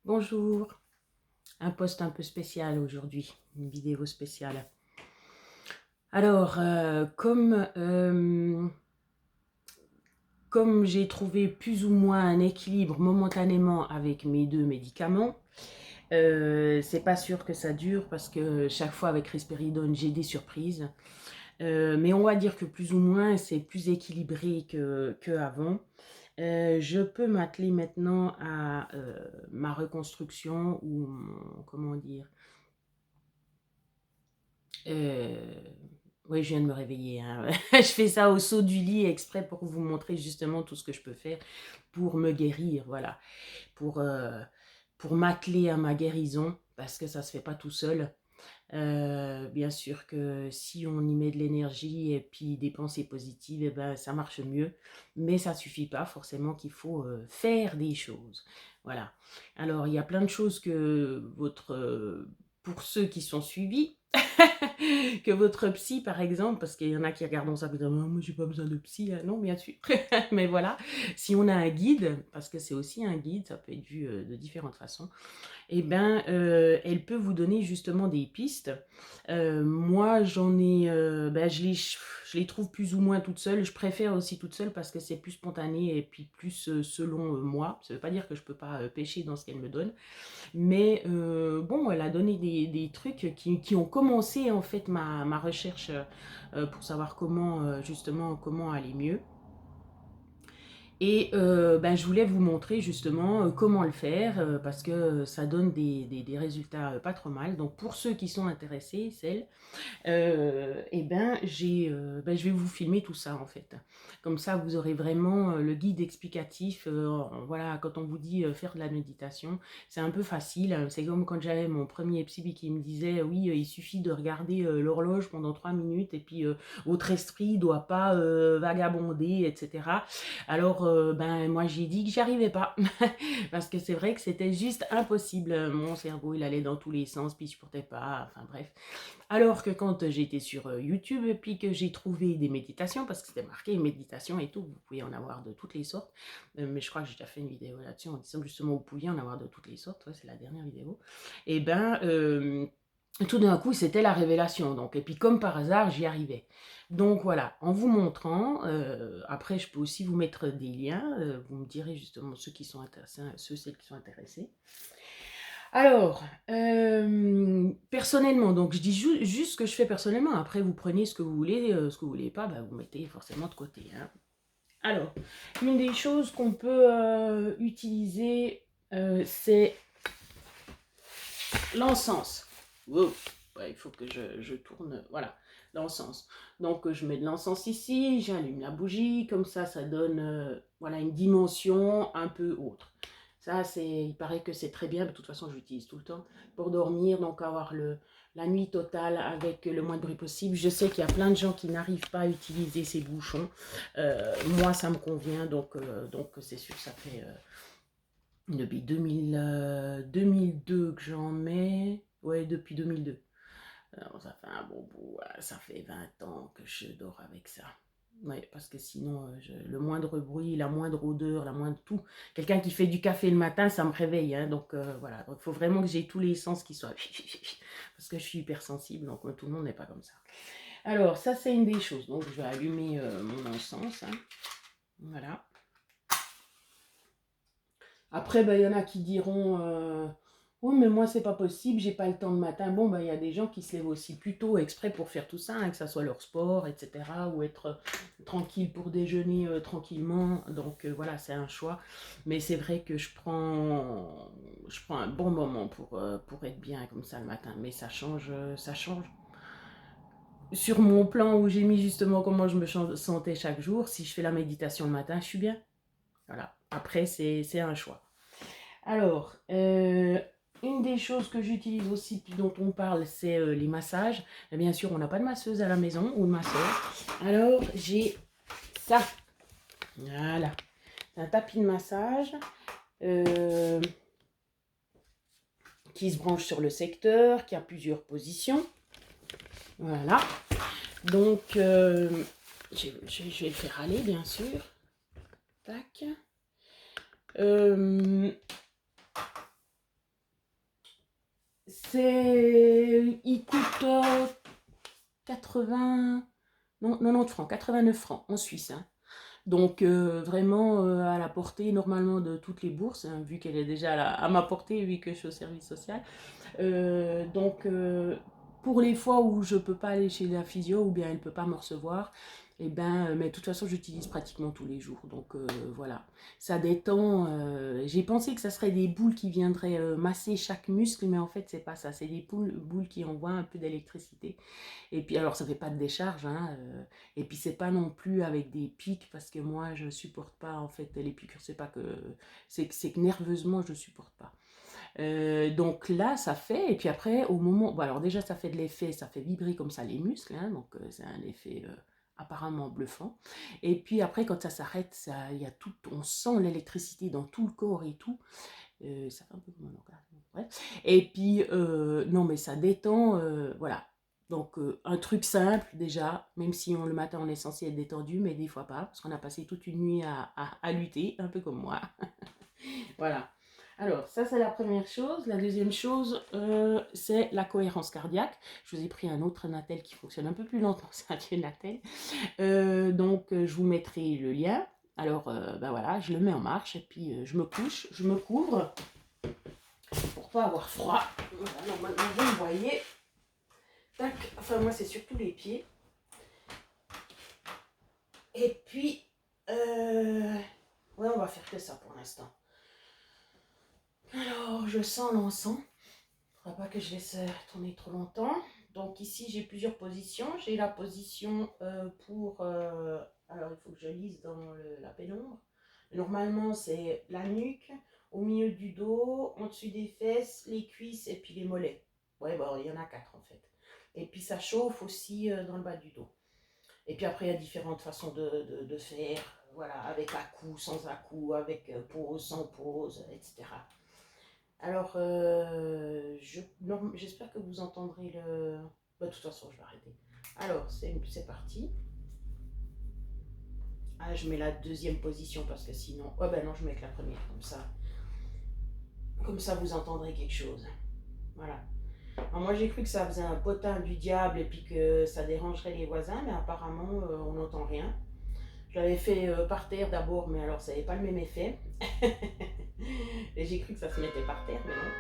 Bonjour, un post un peu spécial aujourd'hui, une vidéo spéciale. Alors, comme j'ai trouvé plus ou moins un équilibre momentanément avec mes deux médicaments, c'est pas sûr que ça dure parce que chaque fois avec risperidone, j'ai des surprises. Mais on va dire que plus ou moins, c'est plus équilibré que avant. Je peux m'atteler maintenant à ma reconstruction ou comment dire. Euh, oui, je viens de me réveiller, hein. Je fais ça au saut du lit exprès pour vous montrer justement tout ce que je peux faire pour me guérir, voilà. Pour, euh, pour m'atteler à ma guérison, parce que ça se fait pas tout seul. Bien sûr que si on y met de l'énergie et puis des pensées positives, eh ben, ça marche mieux. Mais ça suffit pas, forcément qu'il faut faire des choses. Voilà. Alors, il y a plein de choses que pour ceux qui sont suivis, que votre psy, par exemple, parce qu'il y en a qui regardent ça et disent, moi, j'ai pas besoin de psy. Non, bien sûr. Mais voilà, si on a un guide, parce que c'est aussi un guide, ça peut être vu de différentes façons, eh ben, elle peut vous donner justement des pistes. Moi, je les trouve plus ou moins toutes seules. Je préfère aussi toutes seules parce que c'est plus spontané et puis plus selon moi. Ça ne veut pas dire que je ne peux pas pêcher dans ce qu'elle me donne. Mais bon, elle a donné des trucs qui ont commencé en fait ma recherche pour savoir comment, justement, comment aller mieux. Et je voulais vous montrer justement comment le faire parce que ça donne des résultats pas trop mal. Donc pour ceux qui sont intéressés, celles, je vais vous filmer tout ça en fait. Comme ça, vous aurez vraiment le guide explicatif. Voilà, quand on vous dit faire de la méditation, c'est un peu facile. C'est comme quand j'avais mon premier psy qui me disait, oui, il suffit de regarder l'horloge pendant 3 minutes et puis votre esprit ne doit pas vagabonder, etc. Alors, moi, j'ai dit que j'y arrivais pas. Parce que c'est vrai que c'était juste impossible. Mon cerveau, il allait dans tous les sens, puis je supportais pas. Enfin, bref. Alors que quand j'étais sur YouTube, et puis que j'ai trouvé des méditations, parce que c'était marqué méditation et tout, vous pouvez en avoir de toutes les sortes. Mais je crois que j'ai déjà fait une vidéo là-dessus en disant justement vous pouviez en avoir de toutes les sortes. Ouais, c'est la dernière vidéo. Et tout d'un coup, c'était la révélation. Donc, et puis comme par hasard, j'y arrivais. Donc voilà, en vous montrant, après je peux aussi vous mettre des liens, vous me direz justement ceux qui sont intéressés, celles qui sont intéressés. Alors, personnellement, donc je dis juste ce que je fais personnellement, après vous prenez ce que vous voulez, ce que vous voulez pas, vous mettez forcément de côté, hein. Alors, une des choses qu'on peut utiliser, c'est l'encens. Wow. Ouais, il faut que je tourne, voilà, l'encens. Donc je mets de l'encens ici, j'allume la bougie, comme ça donne voilà, une dimension un peu autre. Ça, il paraît que c'est très bien, de toute façon j'utilise tout le temps, pour dormir, donc avoir la nuit totale avec le moins de bruit possible. Je sais qu'il y a plein de gens qui n'arrivent pas à utiliser ces bouchons. Moi, ça me convient, donc c'est sûr, ça fait depuis 2002 que j'en mets. Ouais, depuis 2002. Alors, ça fait un bon bout, ça fait 20 ans que je dors avec ça. Ouais, parce que sinon, le moindre bruit, la moindre odeur, la moindre tout. Quelqu'un qui fait du café le matin, ça me réveille, hein, donc voilà. Donc, il faut vraiment que j'ai tous les sens qui soient... Parce que je suis hypersensible, donc tout le monde n'est pas comme ça. Alors, ça, c'est une des choses. Donc, je vais allumer mon encens, hein. Voilà. Après, il y en a qui diront oui, mais moi, c'est pas possible, j'ai pas le temps le matin. Bon, il y a des gens qui se lèvent aussi plus tôt exprès pour faire tout ça, hein, que ça soit leur sport, etc. Ou être tranquille pour déjeuner tranquillement. Donc voilà, c'est un choix. Mais c'est vrai que je prends un bon moment pour être bien comme ça le matin. Mais ça change, ça change. Sur mon plan où j'ai mis justement comment je me sentais chaque jour, si je fais la méditation le matin, je suis bien. Voilà. Après, c'est un choix. Alors, une des choses que j'utilise aussi, puis dont on parle, c'est les massages. Et bien sûr, on n'a pas de masseuse à la maison ou de masseur. Alors, j'ai ça. Voilà. C'est un tapis de massage qui se branche sur le secteur, qui a plusieurs positions. Voilà. Donc, je vais le faire aller, bien sûr. Tac. Il coûte 80, non, 90 francs, 89 francs en Suisse, hein. Donc vraiment à la portée normalement de toutes les bourses, hein, vu qu'elle est déjà à ma portée, vu que je suis au service social. Pour les fois où je peux pas aller chez la physio ou bien elle peut pas me recevoir, et ben, mais de toute façon j'utilise pratiquement tous les jours. Donc voilà, ça détend. J'ai pensé que ça serait des boules qui viendraient masser chaque muscle, mais en fait c'est pas ça. C'est des boules qui envoient un peu d'électricité. Et puis alors ça fait pas de décharge, hein, et puis c'est pas non plus avec des pics parce que moi je supporte pas en fait les piqûres. C'est pas que c'est que nerveusement je supporte pas. Donc là, ça fait, et puis après, au moment, bon, alors déjà, ça fait de l'effet, ça fait vibrer comme ça les muscles, hein, donc c'est un effet apparemment bluffant. Et puis après, quand ça s'arrête, ça, il y a tout, on sent l'électricité dans tout le corps et tout. Ça fait un peu comme un orgasme, bref. Et puis, non, mais ça détend, voilà. Donc, un truc simple déjà, même si le matin on est censé être détendu, mais des fois pas, parce qu'on a passé toute une nuit à lutter, un peu comme moi. Voilà. Alors, ça, c'est la première chose. La deuxième chose, c'est la cohérence cardiaque. Je vous ai pris un autre Natel qui fonctionne un peu plus lentement, c'est un vieux Natel. Je vous mettrai le lien. Alors, ben voilà, je le mets en marche et puis je me couche, je me couvre pour pas avoir froid. Voilà, normalement, vous me voyez. Tac. Enfin, moi, c'est surtout les pieds. Et puis, ouais, on va faire que ça pour l'instant. Alors, je sens l'encens. Il ne faudra pas que je laisse tourner trop longtemps. Donc ici, j'ai plusieurs positions. J'ai la position pour... alors, il faut que je lise dans la pénombre. Normalement, c'est la nuque, au milieu du dos, en dessus des fesses, les cuisses et puis les mollets. Ouais, bon, il y en a 4 en fait. Et puis ça chauffe aussi dans le bas du dos. Et puis après, il y a différentes façons de faire. Voilà, avec à-coup, sans à-coup, avec pause, sans pause, etc. Alors, j'espère que vous entendrez le... Bah, de toute façon, je vais arrêter. Alors, c'est parti. Ah, je mets la deuxième position parce que sinon... Oh ben non, je mets que la première, comme ça. Comme ça, vous entendrez quelque chose. Voilà. Alors, moi, j'ai cru que ça faisait un potin du diable et puis que ça dérangerait les voisins, mais apparemment, on n'entend rien. Je l'avais fait par terre d'abord, mais alors ça n'avait pas le même effet. Et j'ai cru que ça se mettait par terre, mais non.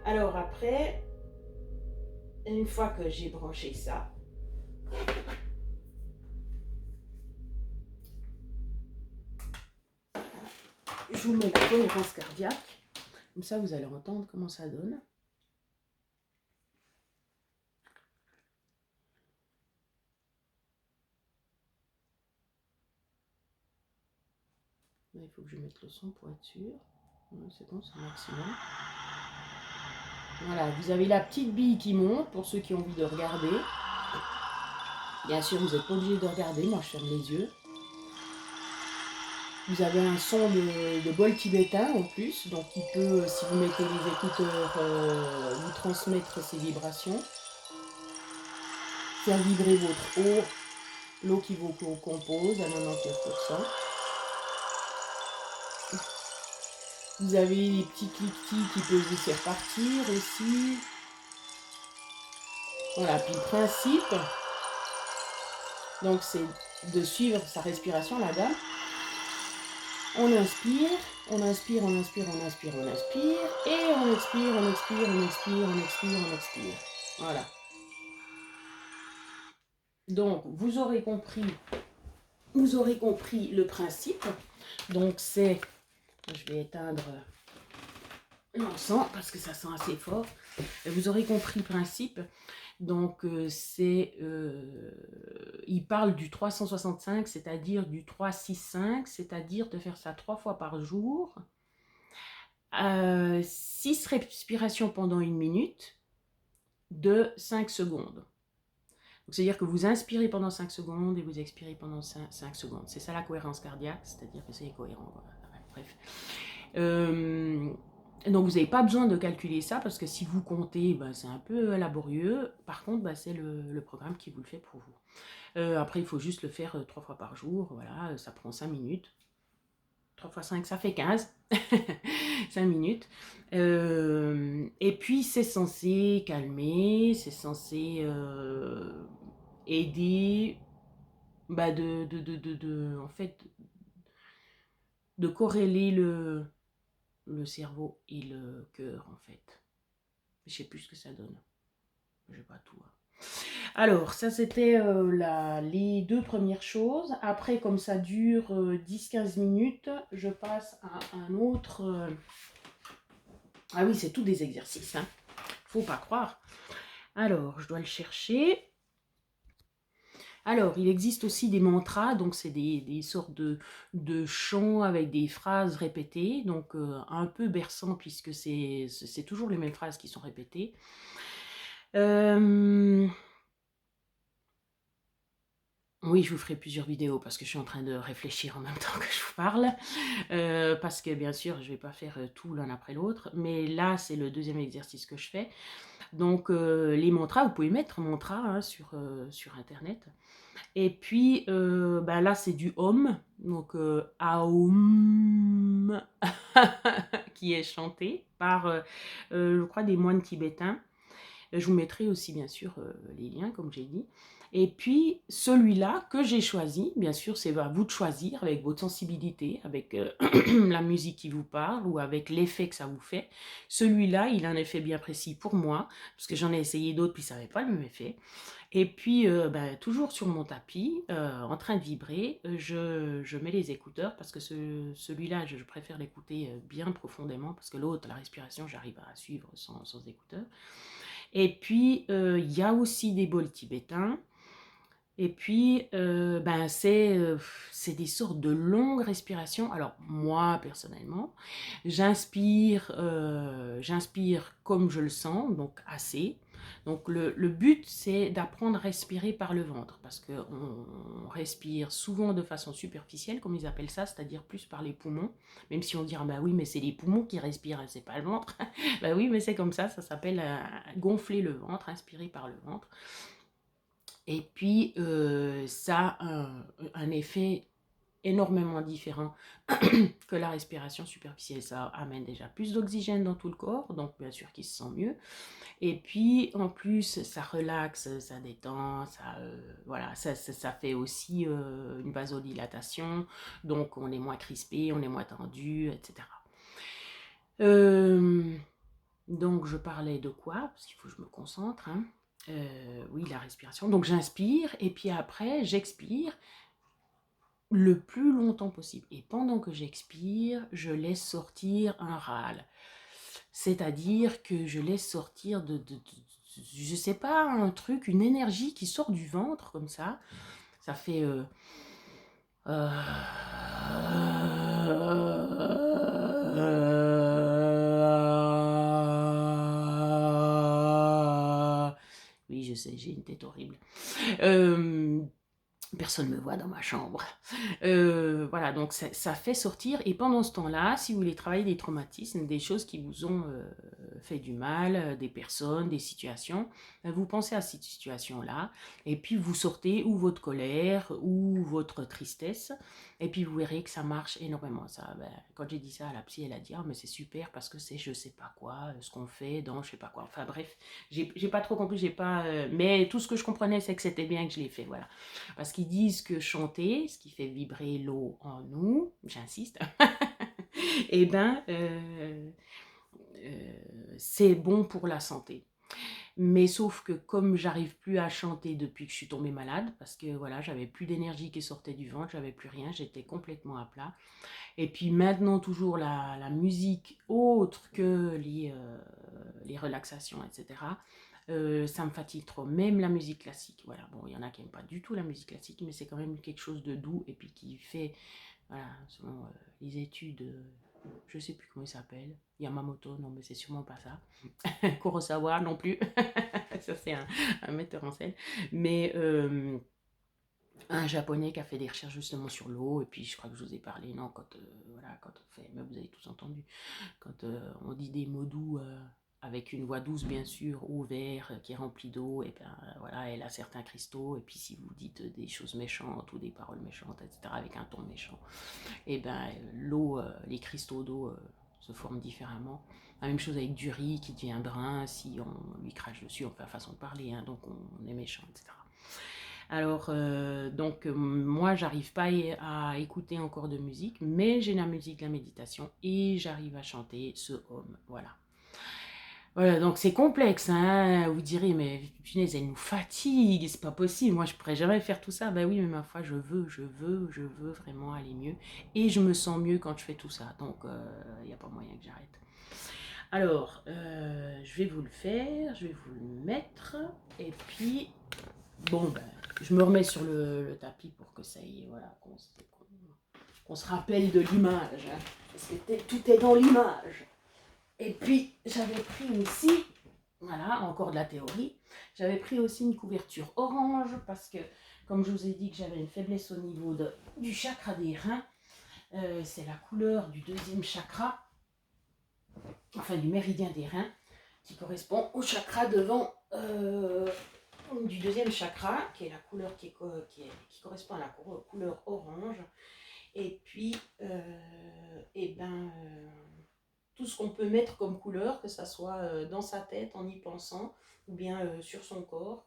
Alors après, une fois que j'ai branché ça, je vous mets la cohérence cardiaque. Comme ça, vous allez entendre comment ça donne. Là, il faut que je mette le son pour être sûr. C'est bon, c'est le maximum. Voilà, vous avez la petite bille qui monte pour ceux qui ont envie de regarder. Bien sûr, vous n'êtes pas obligé de regarder, moi je ferme les yeux. Vous avez un son de bol tibétain en plus, donc il peut, si vous mettez les écouteurs, vous transmettre ces vibrations. Faire vibrer votre eau, l'eau qui vous compose à 99%. Vous avez les petits cliquetis qui peuvent vous faire partir aussi. Voilà, puis le principe, donc c'est de suivre sa respiration, la dame. On inspire, on inspire, on inspire, on inspire, on inspire, et on expire, on expire, on expire, on expire, on expire. Voilà. Donc, vous aurez compris le principe. Donc, c'est, je vais éteindre l'encens parce que ça sent assez fort. Vous aurez compris le principe. Donc, il parle du 365, c'est-à-dire du 3-6-5, c'est-à-dire de faire ça 3 fois par jour. 6 respirations pendant 1 minute de 5 secondes. C'est-à-dire que vous inspirez pendant 5 secondes et vous expirez pendant 5 secondes. C'est ça la cohérence cardiaque, c'est-à-dire que c'est cohérent. Voilà. Bref. Donc vous n'avez pas besoin de calculer ça parce que si vous comptez, ben, c'est un peu laborieux. Par contre, ben, c'est le programme qui vous le fait pour vous. Après, il faut juste le faire 3 fois par jour. Voilà, ça prend 5 minutes. 3 fois 5, ça fait 15. 5 minutes. Et puis, c'est censé calmer, c'est censé aider bah, en fait, de corréler le cerveau et le cœur, en fait. Je sais plus ce que ça donne. Je sais pas tout. Hein. Alors, ça c'était les deux premières choses. Après, comme ça dure 10-15 minutes, je passe à un autre... Ah oui, c'est tout des exercices, hein. Faut pas croire. Alors, je dois le chercher. Alors, il existe aussi des mantras, donc c'est des sortes de chants avec des phrases répétées, donc un peu berçant puisque c'est toujours les mêmes phrases qui sont répétées. Oui, je vous ferai plusieurs vidéos parce que je suis en train de réfléchir en même temps que je vous parle. Parce que bien sûr, je ne vais pas faire tout l'un après l'autre. Mais là, c'est le deuxième exercice que je fais. Donc, les mantras, vous pouvez mettre mantra hein, sur Internet. Et puis, ben là, c'est du Om. Donc, Aum, qui est chanté par, je crois, des moines tibétains. Je vous mettrai aussi, bien sûr, les liens, comme j'ai dit. Et puis, celui-là que j'ai choisi, bien sûr, c'est à vous de choisir avec votre sensibilité, avec la musique qui vous parle ou avec l'effet que ça vous fait. Celui-là, il a un effet bien précis pour moi, parce que j'en ai essayé d'autres, puis ça n'avait pas le même effet. Et puis, ben, toujours sur mon tapis, en train de vibrer, je mets les écouteurs, parce que celui-là, je préfère l'écouter bien profondément, parce que l'autre, la respiration, j'arrive à suivre sans écouteurs. Et puis, il y a aussi des bols tibétains. Et puis, ben, c'est des sortes de longues respirations. Alors, moi, personnellement, j'inspire comme je le sens, donc assez. Donc, le but, c'est d'apprendre à respirer par le ventre, parce qu'on respire souvent de façon superficielle, comme ils appellent ça, c'est-à-dire plus par les poumons, même si on dit, ah ben oui, mais c'est les poumons qui respirent, hein, c'est pas le ventre. Ben oui, mais c'est comme ça s'appelle gonfler le ventre, inspirer par le ventre. Et puis, ça a un effet énormément différent que la respiration superficielle. Ça amène déjà plus d'oxygène dans tout le corps, donc bien sûr qu'il se sent mieux. Et puis, en plus, ça relaxe, ça détend, voilà, ça fait aussi une vasodilatation, donc on est moins crispé, on est moins tendu, etc. Donc, je parlais de quoi? Parce qu'il faut que je me concentre, hein. Oui, la respiration. Donc, j'inspire et puis après, j'expire le plus longtemps possible. Et pendant que j'expire, je laisse sortir un râle. C'est-à-dire que je laisse sortir je sais pas, un truc, une énergie qui sort du ventre comme ça. Ça fait... euh, oui, je sais, j'ai une tête horrible. Personne ne me voit dans ma chambre. Voilà, donc ça fait sortir. Et pendant ce temps-là, si vous voulez travailler des traumatismes, des choses qui vous ont fait du mal, des personnes, des situations, vous pensez à cette situation-là, et puis vous sortez ou votre colère ou votre tristesse, et puis vous verrez que ça marche énormément. Ça, ben, quand j'ai dit ça à la psy, elle a dit « Ah, mais c'est super parce que c'est je sais pas quoi, ce qu'on fait dans je sais pas quoi. » Enfin bref, j'ai pas trop compris, mais tout ce que je comprenais, c'est que c'était bien que je l'ai fait, voilà. Parce qu'ils disent que chanter, ce qui fait vibrer l'eau en nous, j'insiste, eh ben, c'est bon pour la santé. Mais sauf que comme j'arrive plus à chanter depuis que je suis tombée malade, parce que voilà, j'avais plus d'énergie qui sortait du ventre, j'avais plus rien, j'étais complètement à plat. Et puis maintenant, toujours la musique autre que les relaxations, etc. Ça me fatigue trop, même la musique classique. Voilà, bon, il y en a qui n'aiment pas du tout la musique classique, mais c'est quand même quelque chose de doux et puis qui fait, voilà, selon les études, je sais plus comment il s'appelle, Yamamoto, non, mais c'est sûrement pas ça. Kurosawa non plus, ça c'est un metteur en scène, mais un japonais qui a fait des recherches justement sur l'eau, et puis je crois que je vous ai parlé, non, quand, voilà, quand on fait, mais vous avez tous entendu, quand on dit des mots doux avec une voix douce bien sûr, au verre qui est rempli d'eau, et ben voilà, elle a certains cristaux, et puis si vous dites des choses méchantes ou des paroles méchantes, etc., avec un ton méchant, et ben l'eau, les cristaux d'eau se forment différemment. La même chose avec du riz qui devient brun si on lui crache dessus, enfin façon de parler, hein, donc on est méchant, etc. Alors, moi, j'arrive pas à écouter encore de musique, mais j'ai la musique, la méditation, et j'arrive à chanter ce home, voilà. Voilà, donc c'est complexe, hein. Vous direz, mais punaise, elle nous fatigue, c'est pas possible, moi je pourrais jamais faire tout ça. Ben oui, mais ma foi, je veux vraiment aller mieux, et je me sens mieux quand je fais tout ça, donc il n'y a pas moyen que j'arrête. Alors, je vais vous le faire, je vais vous le mettre, et puis, bon, ben, je me remets sur le tapis pour que ça y est, voilà, qu'on se rappelle de l'image, hein, parce que tout est dans l'image. Et puis, j'avais pris ici, voilà, encore de la théorie, j'avais pris aussi une couverture orange, parce que, comme je vous ai dit que j'avais une faiblesse au niveau du chakra des reins, c'est la couleur du deuxième chakra, enfin du méridien des reins, qui correspond au chakra devant du deuxième chakra, qui est la couleur qui correspond à la couleur orange. Et puis, tout ce qu'on peut mettre comme couleur, que ça soit dans sa tête en y pensant, ou bien sur son corps,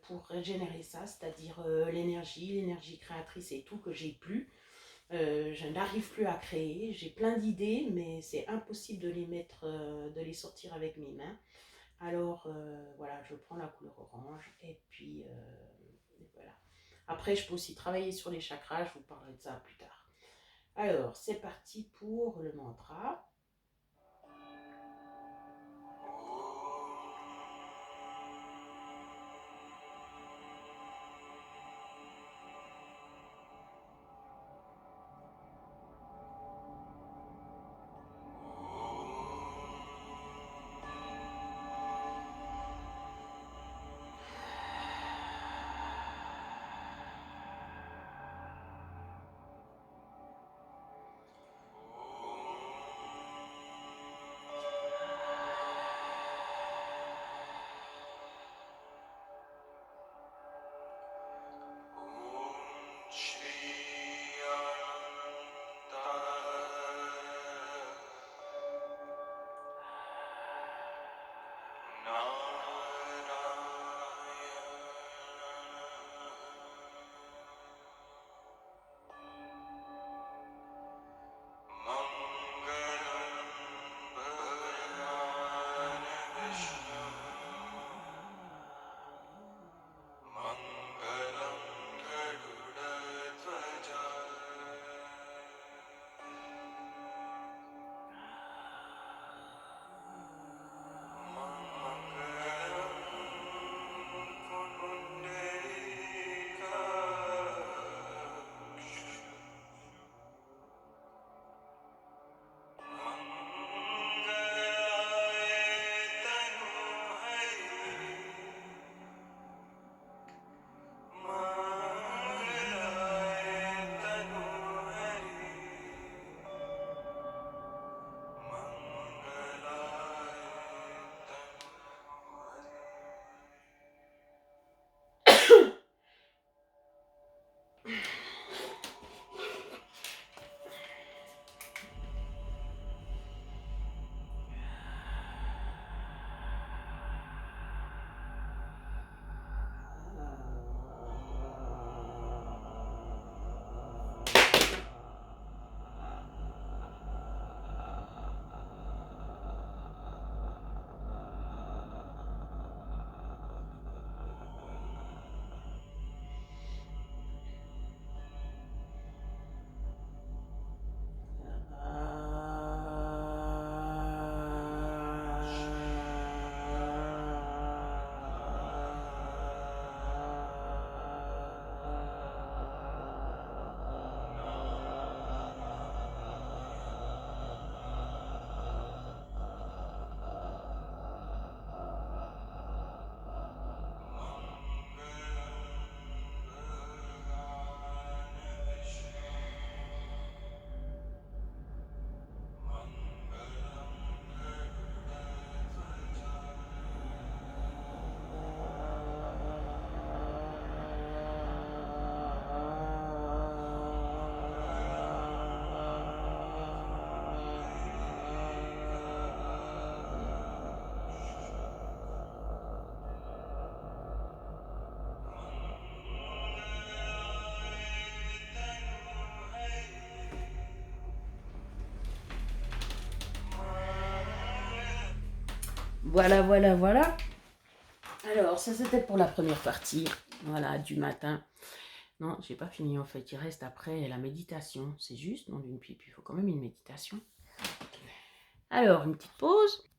pour régénérer ça, c'est-à-dire l'énergie créatrice et tout que j'ai plus. Je n'arrive plus à créer, j'ai plein d'idées, mais c'est impossible de les mettre, de les sortir avec mes mains. Alors voilà, je prends la couleur orange, et puis voilà. Après, je peux aussi travailler sur les chakras, je vous parlerai de ça plus tard. Alors, c'est parti pour le mantra. Voilà, voilà, voilà. Alors, ça c'était pour la première partie, voilà, du matin. Non, j'ai pas fini en fait, il reste après la méditation. C'est juste, non d'une pipe, il faut quand même une méditation. Alors, une petite pause.